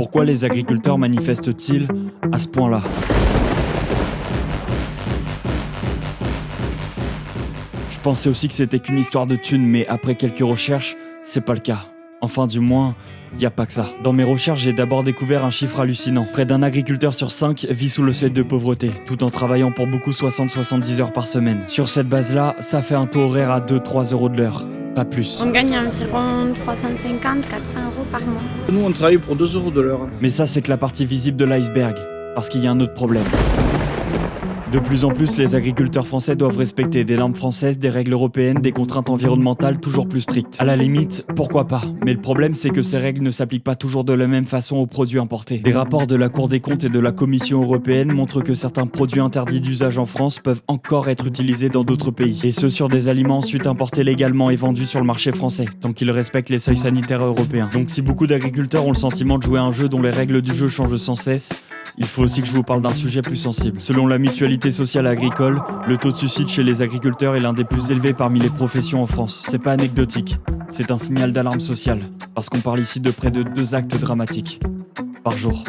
Pourquoi les agriculteurs manifestent-ils à ce point-là ? Je pensais aussi que c'était qu'une histoire de thunes, mais après quelques recherches, c'est pas le cas. Enfin du moins, y a pas que ça. Dans mes recherches, j'ai d'abord découvert un chiffre hallucinant. Près d'un agriculteur sur 5 vit sous le seuil de pauvreté, tout en travaillant pour beaucoup 60-70 heures par semaine. Sur cette base-là, ça fait un taux horaire à 2-3 euros de l'heure, pas plus. On gagne environ 350-400 euros par mois. Nous, on travaille pour 2 euros de l'heure. Mais ça, c'est que la partie visible de l'iceberg, parce qu'il y a un autre problème. De plus en plus, les agriculteurs français doivent respecter des normes françaises, des règles européennes, des contraintes environnementales toujours plus strictes. À la limite, pourquoi pas ? Mais le problème, c'est que ces règles ne s'appliquent pas toujours de la même façon aux produits importés. Des rapports de la Cour des comptes et de la Commission européenne montrent que certains produits interdits d'usage en France peuvent encore être utilisés dans d'autres pays. Et ce sur des aliments ensuite importés légalement et vendus sur le marché français, tant qu'ils respectent les seuils sanitaires européens. Donc si beaucoup d'agriculteurs ont le sentiment de jouer à un jeu dont les règles du jeu changent sans cesse, il faut aussi que je vous parle d'un sujet plus sensible. Selon la Mutualité sociale agricole, le taux de suicide chez les agriculteurs est l'un des plus élevés parmi les professions en France. C'est pas anecdotique, c'est un signal d'alarme sociale, parce qu'on parle ici de près de 2 actes dramatiques par jour.